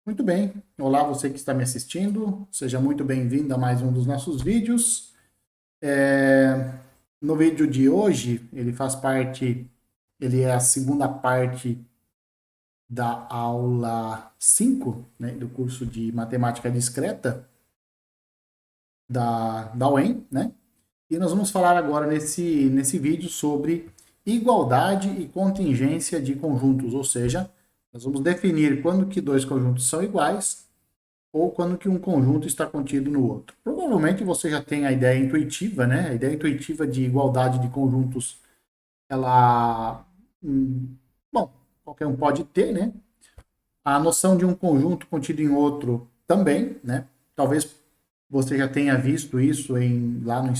Muito bem. Olá, você que está me assistindo. Seja muito bem-vindo a mais um dos nossos vídeos. No vídeo de hoje, ele é a segunda parte da aula 5, né, do curso de Matemática Discreta da UEM, né? E nós vamos falar agora nesse vídeo sobre igualdade e contingência de conjuntos, ou seja, nós vamos definir quando que dois conjuntos são iguais ou quando que um conjunto está contido no outro. Provavelmente você já tem a ideia intuitiva, né? A ideia intuitiva de igualdade de conjuntos, ela, bom, qualquer um pode ter, né? A noção de um conjunto contido em outro também, né? Talvez você já tenha visto isso lá no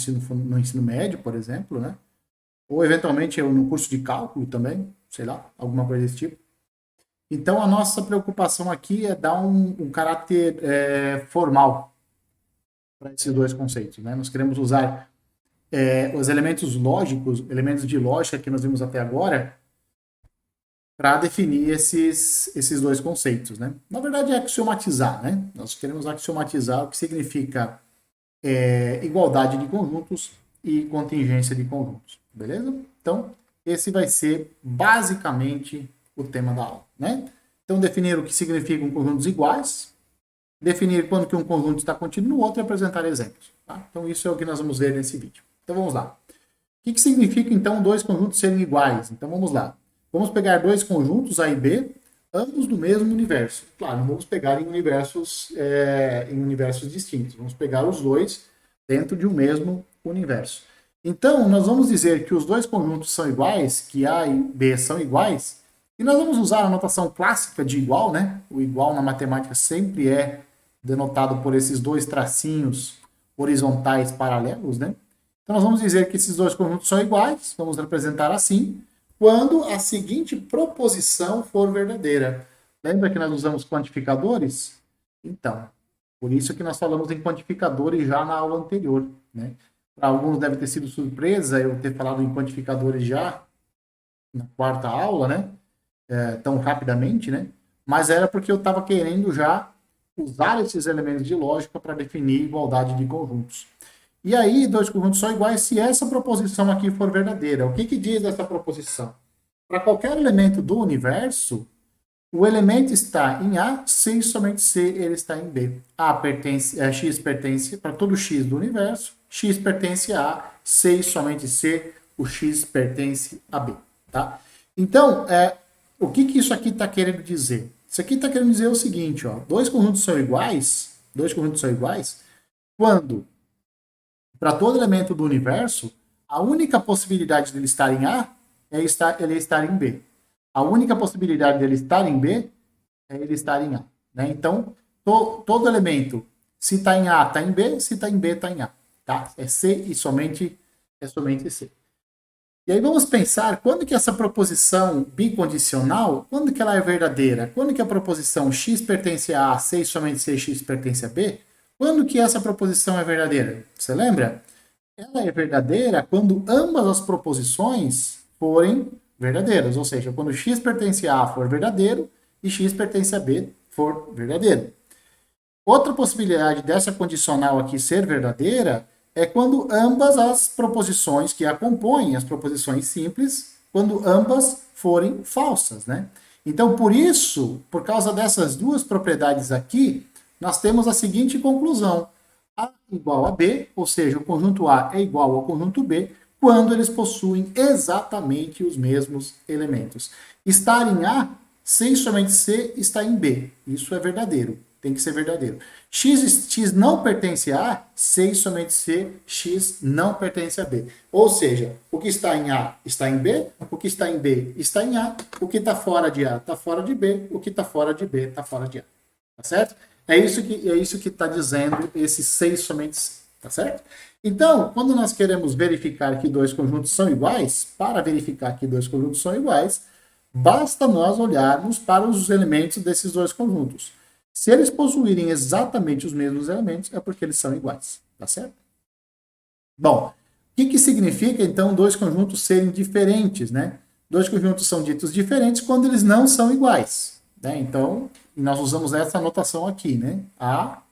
ensino médio, por exemplo, né? Ou eventualmente no curso de cálculo também, sei lá, alguma coisa desse tipo. Então, a nossa preocupação aqui é dar um caráter formal para esses dois conceitos, né? Nós queremos usar os elementos lógicos, elementos de lógica que nós vimos até agora, para definir esses dois conceitos, né? Na verdade, é axiomatizar, né? Nós queremos axiomatizar o que significa igualdade de conjuntos e contingência de conjuntos, beleza? Então, esse vai ser basicamente o tema da aula, né? Então, definir o que significam conjuntos iguais, definir quando que um conjunto está contido no outro e apresentar exemplos. Tá? Então, isso é o que nós vamos ver nesse vídeo. Então, vamos lá. O que significa, então, dois conjuntos serem iguais? Então, vamos lá. Vamos pegar dois conjuntos, A e B, ambos do mesmo universo. Claro, não vamos pegar em universos distintos. Vamos pegar os dois dentro de um mesmo universo. Então, nós vamos dizer que os dois conjuntos são iguais, que A e B são iguais, e nós vamos usar a notação clássica de igual, né? O igual na matemática sempre é denotado por esses dois tracinhos horizontais paralelos, né? Então, nós vamos dizer que esses dois conjuntos são iguais, vamos representar assim, quando a seguinte proposição for verdadeira. Lembra que nós usamos quantificadores? Então, por isso que nós falamos em quantificadores já na aula anterior, né? Para alguns deve ter sido surpresa eu ter falado em quantificadores já na quarta aula, né? Tão rapidamente, né? Mas era porque eu estava querendo já usar esses elementos de lógica para definir igualdade de conjuntos. E aí, dois conjuntos são iguais se essa proposição aqui for verdadeira. O que diz essa proposição? Para qualquer elemento do universo, o elemento está em A se e somente se ele está em B. X pertence para todo X do universo, X pertence a A, se e somente se o X pertence a B. Tá? Então, o que isso aqui está querendo dizer? Isso aqui está querendo dizer o seguinte, ó, dois conjuntos são iguais quando, para todo elemento do universo, a única possibilidade dele estar em A é ele estar em B. A única possibilidade dele estar em B é ele estar em A. Né? Então, todo elemento, se está em A, está em B, se está em B, está em A. Tá? É C e somente C. E aí vamos pensar quando que essa proposição bicondicional, quando que ela é verdadeira? Quando que a proposição x pertence a A, C e somente C, x pertence a B? Quando que essa proposição é verdadeira? Você lembra? Ela é verdadeira quando ambas as proposições forem verdadeiras, ou seja, quando x pertence a A for verdadeiro e x pertence a B for verdadeiro. Outra possibilidade dessa condicional aqui ser verdadeira é quando ambas as proposições que a compõem, as proposições simples, quando ambas forem falsas, né? Então, por isso, por causa dessas duas propriedades aqui, nós temos a seguinte conclusão. A igual a B, ou seja, o conjunto A é igual ao conjunto B, quando eles possuem exatamente os mesmos elementos. Estar em A, C e somente C está em B. Isso é verdadeiro. Tem que ser verdadeiro. X não pertence a A, C e somente C, X não pertence a B. Ou seja, o que está em A está em B, o que está em B está em A, o que está fora de A está fora de B, o que está fora de B está fora de A. Tá certo? É isso que está dizendo esse C e somente C. Tá certo? Então, quando nós queremos verificar que dois conjuntos são iguais, para verificar que dois conjuntos são iguais, basta nós olharmos para os elementos desses dois conjuntos. Se eles possuírem exatamente os mesmos elementos, é porque eles são iguais, tá certo? Bom, o que significa, então, dois conjuntos serem diferentes, né? Dois conjuntos são ditos diferentes quando eles não são iguais. né? Então, nós usamos essa notação aqui, né? A,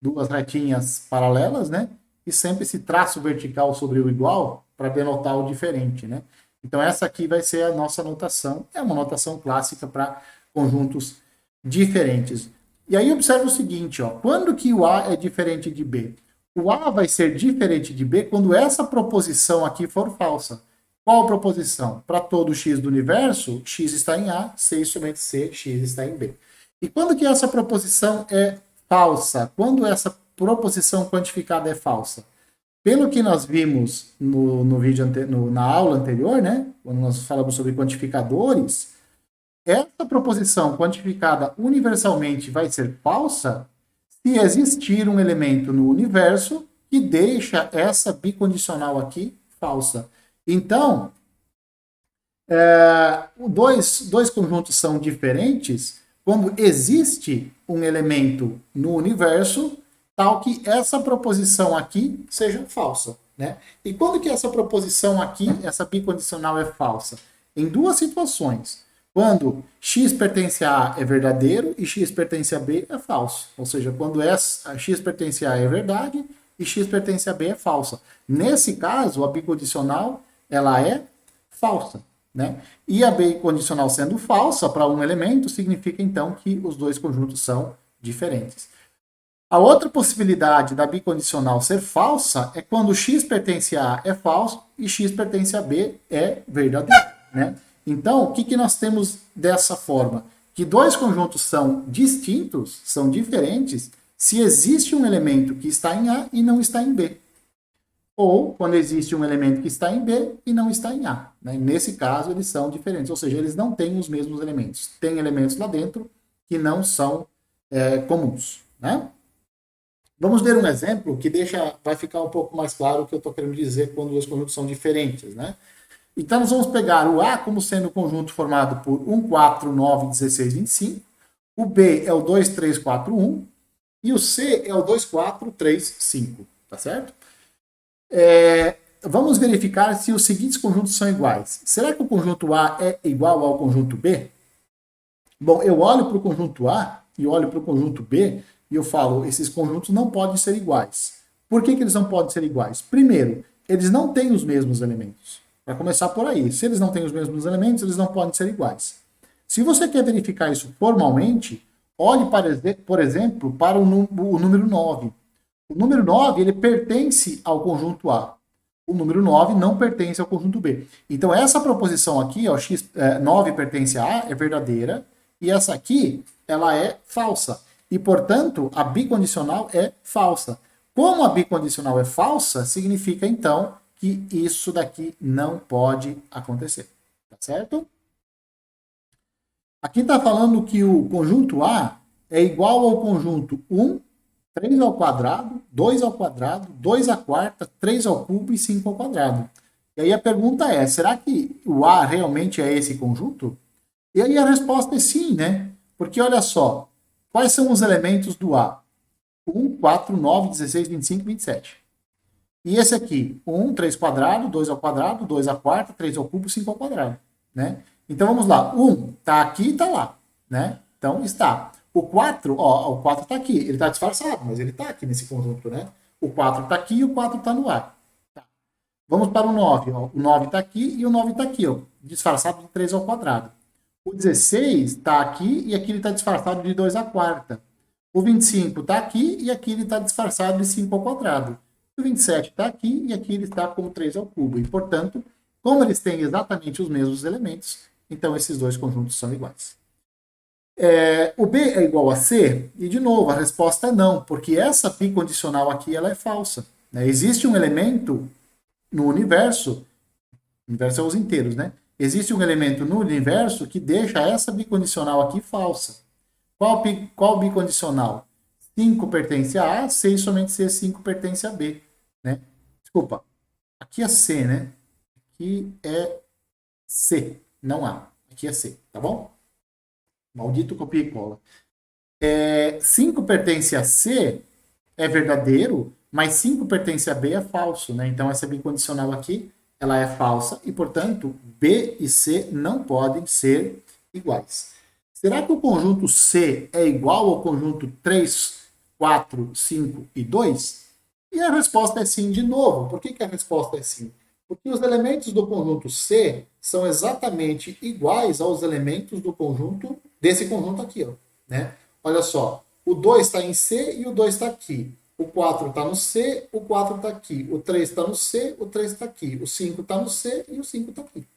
duas retinhas paralelas, né? E sempre esse traço vertical sobre o igual para denotar o diferente, né? Então, essa aqui vai ser a nossa notação. É uma notação clássica para conjuntos diferentes. E aí, observa o seguinte, ó. Quando que o A é diferente de B? O A vai ser diferente de B quando essa proposição aqui for falsa. Qual proposição? Para todo x do universo, x está em A, C somente C, x está em B. E quando que essa proposição é falsa? Quando essa proposição quantificada é falsa? Pelo que nós vimos no vídeo na aula anterior, né? Quando nós falamos sobre quantificadores, essa proposição quantificada universalmente vai ser falsa se existir um elemento no universo que deixa essa bicondicional aqui falsa. Então, dois conjuntos são diferentes quando existe um elemento no universo tal que essa proposição aqui seja falsa, né? E quando que essa proposição aqui, essa bicondicional é falsa? Em duas situações. Quando x pertence a A é verdadeiro e x pertence a B é falso. Ou seja, quando x pertence a A é verdade e x pertence a B é falsa. Nesse caso, a bicondicional ela é falsa, né? E a bicondicional sendo falsa para um elemento significa então que os dois conjuntos são diferentes. A outra possibilidade da bicondicional ser falsa é quando x pertence a A é falso e x pertence a B é verdadeiro, né? Então, o que nós temos dessa forma? Que dois conjuntos são distintos, são diferentes, se existe um elemento que está em A e não está em B. Ou quando existe um elemento que está em B e não está em A, né? Nesse caso, eles são diferentes, ou seja, eles não têm os mesmos elementos. Tem elementos lá dentro que não são comuns, né? Vamos ver um exemplo que vai ficar um pouco mais claro o que eu estou querendo dizer quando os conjuntos são diferentes, né? Então, nós vamos pegar o A como sendo o conjunto formado por 1, 4, 9, 16, 25. O B é o 2, 3, 4, 1. E o C é o 2, 4, 3, 5. Tá certo? Vamos verificar se os seguintes conjuntos são iguais. Será que o conjunto A é igual ao conjunto B? Bom, eu olho para o conjunto A e olho para o conjunto B e eu falo, esses conjuntos não podem ser iguais. Por que eles não podem ser iguais? Primeiro, eles não têm os mesmos elementos. Para começar por aí, se eles não têm os mesmos elementos, eles não podem ser iguais. Se você quer verificar isso formalmente, olhe, por exemplo, para o número 9. O número 9 ele pertence ao conjunto A. O número 9 não pertence ao conjunto B. Então, essa proposição aqui, ó, 9 pertence a A, é verdadeira, e essa aqui, ela é falsa. E, portanto, a bicondicional é falsa. Como a bicondicional é falsa, significa, então, que isso daqui não pode acontecer. Tá certo? Aqui está falando que o conjunto A é igual ao conjunto 1, 3 ao quadrado, 2 ao quadrado, 2 à quarta, 3 ao cubo e 5 ao quadrado. E aí a pergunta é, será que o A realmente é esse conjunto? E aí a resposta é sim, né? Porque olha só, quais são os elementos do A? 1, 4, 9, 16, 25, 27. E esse aqui, 1, 3 quadrado, 2 ao quadrado, 2 à quarta, 3 ao cubo, 5 ao quadrado, né? Então vamos lá, 1 está aqui e está lá, né? Então está. O 4, ó, o 4 está aqui, ele está disfarçado, mas ele está aqui nesse conjunto, né? O 4 está aqui e o 4 está no ar. Tá. Vamos para o 9, ó. O 9 está aqui e o 9 está aqui, ó, disfarçado de 3 ao quadrado. O 16 está aqui e aqui ele está disfarçado de 2 à quarta. O 25 está aqui e aqui ele está disfarçado de 5 ao quadrado. O 27 está aqui e aqui ele está como 3 ao cubo. E, portanto, como eles têm exatamente os mesmos elementos, então esses dois conjuntos são iguais. O B é igual a C? E, de novo, a resposta é não, porque essa bicondicional aqui ela é falsa, né? Existe um elemento no universo é os inteiros, né? Existe um elemento no universo que deixa essa bicondicional aqui falsa. Qual bicondicional? 5 pertence a A, 6 somente C, 5 pertence a B, né? Desculpa, aqui é C, né? Aqui é C, não A. Aqui é C, tá bom? Maldito copia e cola. 5 pertence a C é verdadeiro, mas 5 pertence a B é falso, né? Então essa bicondicional aqui, ela é falsa e, portanto, B e C não podem ser iguais. será que o conjunto C é igual ao conjunto 3, 4, 5 e 2? E a resposta é sim de novo. Por que a resposta é sim? Porque os elementos do conjunto C são exatamente iguais aos elementos do conjunto, desse conjunto aqui, ó, né? Olha só, o 2 está em C e o 2 está aqui. O 4 está no C, o 4 está aqui. O 3 está no C, o 3 está aqui. O 5 está no C e o 5 está aqui.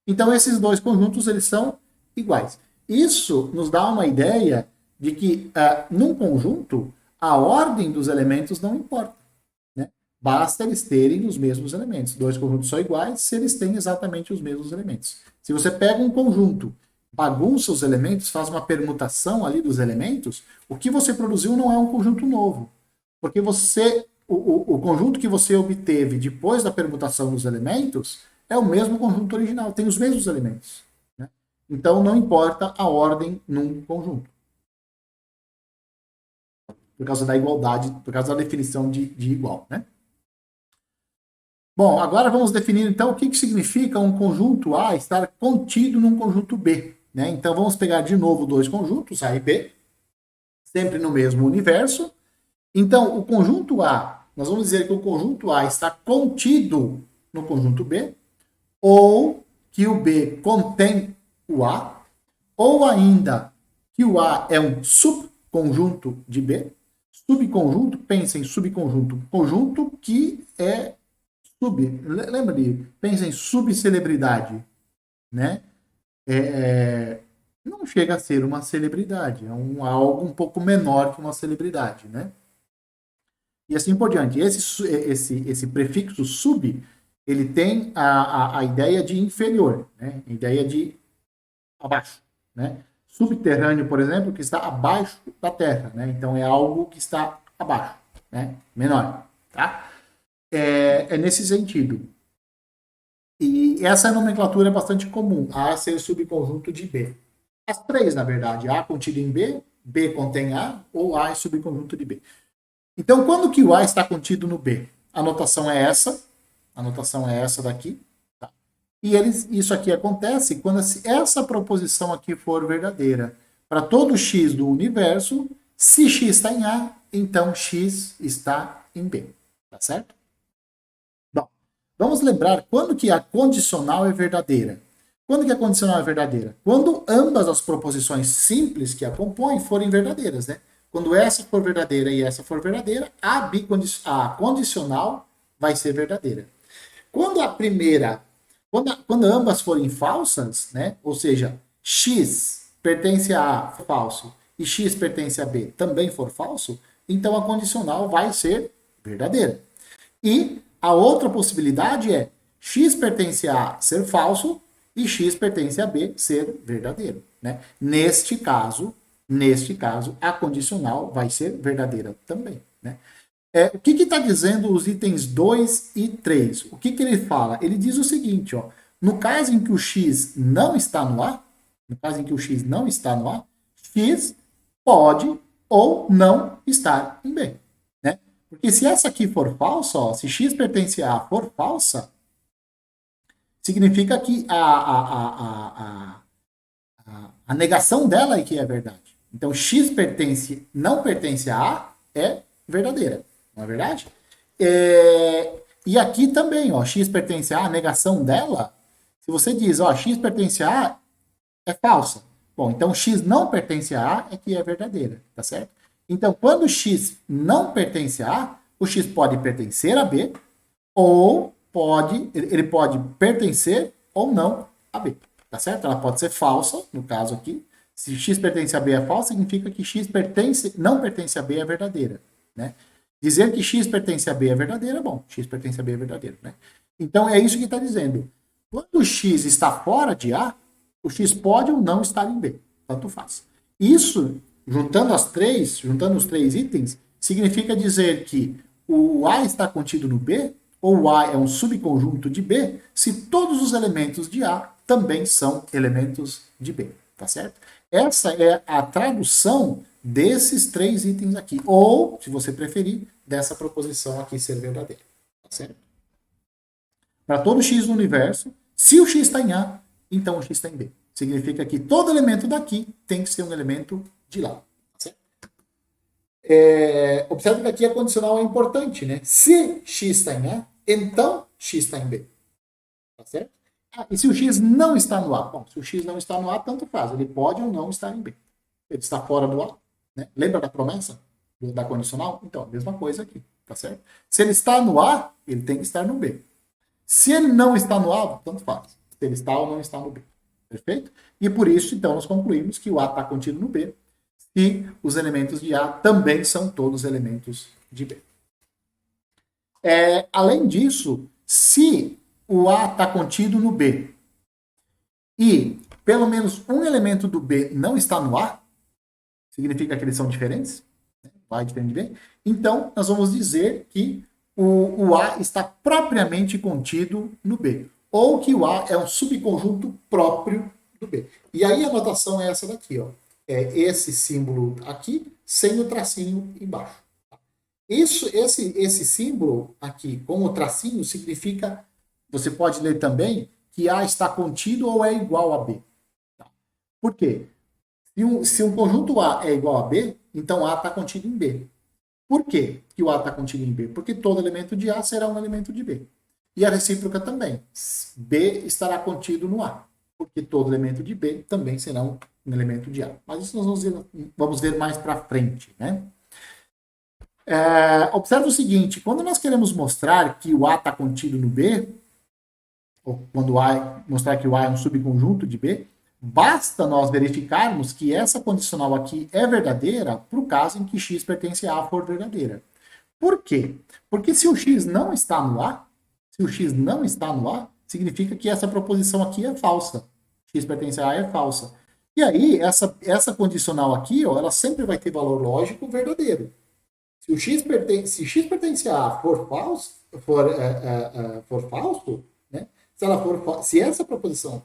Então, esses dois conjuntos, eles são iguais. Isso nos dá uma ideia de que, num conjunto, a ordem dos elementos não importa. Né? Basta eles terem os mesmos elementos. Dois conjuntos são iguais se eles têm exatamente os mesmos elementos. Se você pega um conjunto, bagunça os elementos, faz uma permutação ali dos elementos, o que você produziu não é um conjunto novo. Porque o conjunto que você obteve depois da permutação dos elementos é o mesmo conjunto original, tem os mesmos elementos. Né? Então, não importa a ordem num conjunto. Por causa da igualdade, por causa da definição de igual. Né? Bom, agora vamos definir, então, o que significa um conjunto A estar contido num conjunto B. Né? Então, vamos pegar de novo dois conjuntos, A e B, sempre no mesmo universo. Então, o conjunto A, nós vamos dizer que o conjunto A está contido no conjunto B, ou que o B contém o A, ou ainda que o A é um subconjunto de B. Subconjunto, pensa em subconjunto, conjunto que é sub. Lembra de, pensa em subcelebridade, né? Não chega a ser uma celebridade, é algo um pouco menor que uma celebridade, né? E assim por diante. Esse prefixo sub, ele tem a ideia de inferior, né? A ideia de abaixo, né? Subterrâneo, por exemplo, que está abaixo da terra, né? Então é algo que está abaixo, né? Menor, tá? É nesse sentido. E essa nomenclatura é bastante comum, A ser subconjunto de B. As três, na verdade, A contido em B, B contém A, ou A é subconjunto de B. Então, quando que o A está contido no B? A notação é essa daqui. Tá? E isso aqui acontece quando essa proposição aqui for verdadeira. Para todo x do universo, se x está em A, então x está em B. Tá certo? Bom, vamos lembrar quando que a condicional é verdadeira. Quando que a condicional é verdadeira? Quando ambas as proposições simples que a compõem forem verdadeiras, né? Quando essa for verdadeira e essa for verdadeira, a condicional vai ser verdadeira. Quando a primeira, quando ambas forem falsas, né? Ou seja, x pertence a A, falso, e x pertence a B, também for falso, então a condicional vai ser verdadeira. E a outra possibilidade é x pertence a A ser falso e x pertence a B ser verdadeiro. Né? Neste caso, a condicional vai ser verdadeira também. Né? O que está dizendo os itens 2 e 3? O que ele fala? Ele diz o seguinte, ó, no caso em que o x não está no A, x pode ou não estar em B. Né? Porque se essa aqui for falsa, ó, se x pertence a for falsa, significa que a negação dela é que é verdade. Então, x não pertence a A é verdadeira. Não é verdade? E aqui também, ó, x pertence a negação dela, se você diz, ó, x pertence a A, é falsa. Bom, então x não pertence a A é que é verdadeira, tá certo? Então, quando x não pertence a A, o x pode pertencer a B, ou ele pode pertencer ou não a B, tá certo? Ela pode ser falsa, no caso aqui. Se x pertence a B é falso, significa que x não pertence a B é verdadeira, né? Dizer que x pertence a B é verdadeira, bom, x pertence a B é verdadeiro, né? Então, é isso que está dizendo. Quando o x está fora de A, o x pode ou não estar em B, tanto faz. Isso, juntando os três itens, significa dizer que o A está contido no B, ou A é um subconjunto de B, se todos os elementos de A também são elementos de B, tá certo? Essa é a tradução desses três itens aqui, ou, se você preferir, dessa proposição aqui ser verdadeira, tá certo? Para todo x no universo, se o x está em A, então o x está em B, significa que todo elemento daqui tem que ser um elemento de lá. Certo? Observe que aqui a condicional é importante, né? Se x está em A, então x está em B. Tá certo? E se o x não está no A? Bom, se o x não está no A, tanto faz. Ele pode ou não estar em B. Ele está fora do A. Né? Lembra da promessa? Da condicional? Então, a mesma coisa aqui. Tá certo? Se ele está no A, ele tem que estar no B. Se ele não está no A, tanto faz. Se ele está ou não está no B. Perfeito? E por isso, então, nós concluímos que o A está contido no B e os elementos de A também são todos elementos de B. Além disso, se o A está contido no B e pelo menos um elemento do B não está no A, significa que eles são diferentes, né? A é diferente de B, então nós vamos dizer que o A está propriamente contido no B, ou que o A é um subconjunto próprio do B. E aí a notação é essa daqui, ó. É esse símbolo aqui, sem o tracinho embaixo. Esse símbolo aqui, com o tracinho, significa, você pode ler também, que A está contido ou é igual a B. Por quê? Se um conjunto A é igual a B, então A está contido em B. Por quê que o A está contido em B? Porque todo elemento de A será um elemento de B. E a recíproca também. B estará contido no A, porque todo elemento de B também será um elemento de A. Mas isso nós vamos ver mais para frente, né? Observe o seguinte, quando nós queremos mostrar que o A está contido no B, ou quando mostrar que o A é um subconjunto de B, basta nós verificarmos que essa condicional aqui é verdadeira para o caso em que x pertence a for verdadeira. Por quê? Porque se o x não está no A, significa que essa proposição aqui é falsa. X pertence a A é falsa. E aí, essa condicional aqui, ó, ela sempre vai ter valor lógico verdadeiro. Se x pertence a A for falso, né? Se essa proposição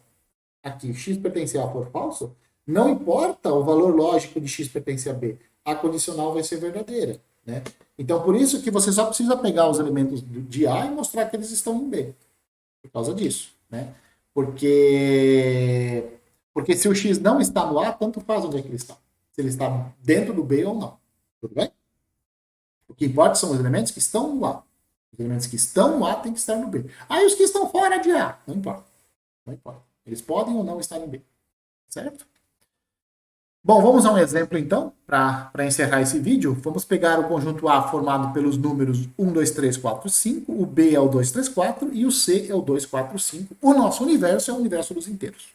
aqui, x pertence a A for falso, não importa o valor lógico de x pertence a B, a condicional vai ser verdadeira. Né? Então, por isso que você só precisa pegar os elementos de A e mostrar que eles estão em B. Por causa disso. Né? Porque se o x não está no A, tanto faz onde é que ele está. Se ele está dentro do B ou não. Tudo bem? O que importa são os elementos que estão no A. Os elementos que estão no A têm que estar no B. Aí os que estão fora de A, não importa. Não importa. Eles podem ou não estar em B. Certo? Bom, vamos a um exemplo então, para encerrar esse vídeo. Vamos pegar o conjunto A formado pelos números 1, 2, 3, 4, 5. O B é o 2, 3, 4 e o C é o 2, 4, 5. O nosso universo é o universo dos inteiros.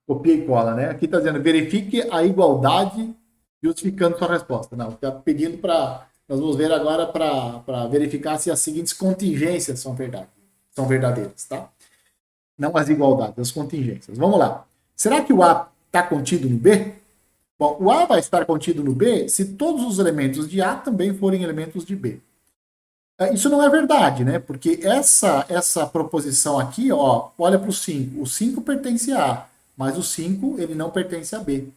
Copia e cola, né? Aqui está dizendo, verifique a igualdade justificando sua resposta. Não, está pedindo para... Nós vamos ver agora para verificar se as seguintes contingências são verdadeiras, tá? Não as igualdades, as contingências. Vamos lá. Será que o A está contido no B? Bom, o A vai estar contido no B se todos os elementos de A também forem elementos de B. Isso não é verdade, né? Porque essa proposição aqui, ó, olha para o 5. O 5 pertence a A, mas o 5 ele não pertence a B.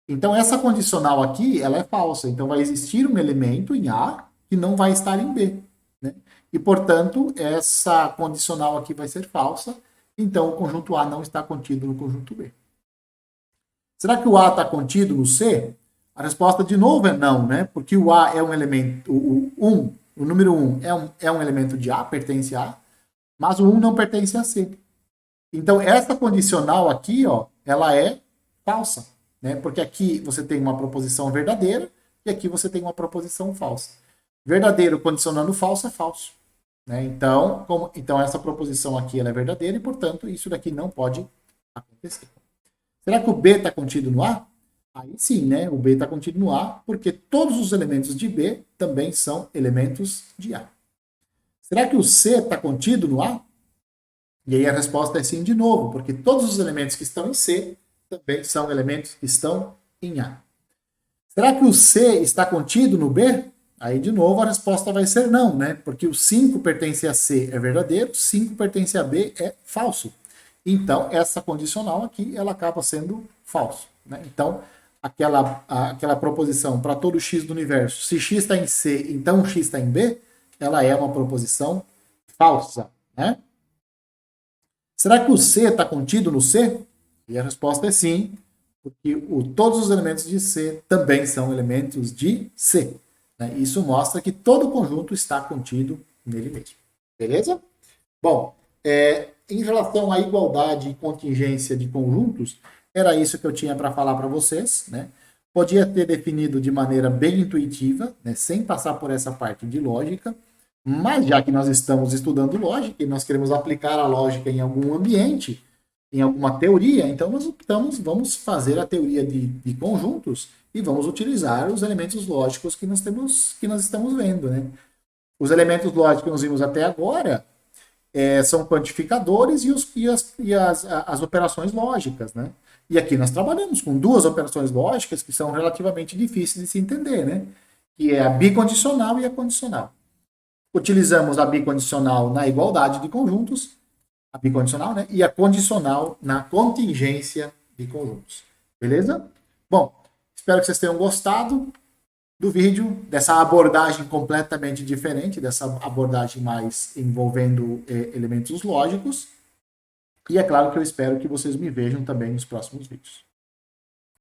Então, essa condicional aqui, ela é falsa. Então, vai existir um elemento em A que não vai estar em B. Né? E, portanto, essa condicional aqui vai ser falsa. Então, o conjunto A não está contido no conjunto B. Será que o A está contido no C? A resposta, de novo, é não, né? Porque o A é um elemento... O número 1 é um elemento de A, pertence a A, mas o 1 não pertence a C. Então, essa condicional aqui, ó, ela é falsa. Né? Porque aqui você tem uma proposição verdadeira e aqui você tem uma proposição falsa. Verdadeiro condicionando falso é falso. Né? Então, essa proposição aqui ela é verdadeira e, portanto, isso daqui não pode acontecer. Será que o B está contido no A? Aí sim, né? O B está contido no A, porque todos os elementos de B também são elementos de A. Será que o C está contido no A? E aí a resposta é sim de novo, porque todos os elementos que estão em C também são elementos que estão em A. Será que o C está contido no B? Aí, de novo, a resposta vai ser não, né? Porque o 5 pertence a C é verdadeiro, 5 pertence a B é falso. Então, essa condicional aqui, ela acaba sendo falso. Né? Então, aquela proposição para todo x do universo, se x está em C, então x está em B, ela é uma proposição falsa. Né? Será que o C está contido no C? E a resposta é sim, porque todos os elementos de C também são elementos de C. Né? Isso mostra que todo o conjunto está contido nele mesmo. Beleza? Bom, em relação à igualdade e contingência de conjuntos, era isso que eu tinha para falar para vocês. Né? Podia ter definido de maneira bem intuitiva, né? Sem passar por essa parte de lógica, mas já que nós estamos estudando lógica e nós queremos aplicar a lógica em algum ambiente, em alguma teoria, então vamos fazer a teoria de conjuntos e vamos utilizar os elementos lógicos que nós estamos vendo. Né? Os elementos lógicos que nós vimos até agora são quantificadores e as operações lógicas. Né? E aqui nós trabalhamos com duas operações lógicas que são relativamente difíceis de se entender, né? Que é a bicondicional e a condicional. Utilizamos a bicondicional na igualdade de conjuntos, a bicondicional, né? E a condicional na contingência de conjuntos. Beleza? Bom, espero que vocês tenham gostado do vídeo, dessa abordagem completamente diferente, dessa abordagem mais envolvendo elementos lógicos. E é claro que eu espero que vocês me vejam também nos próximos vídeos.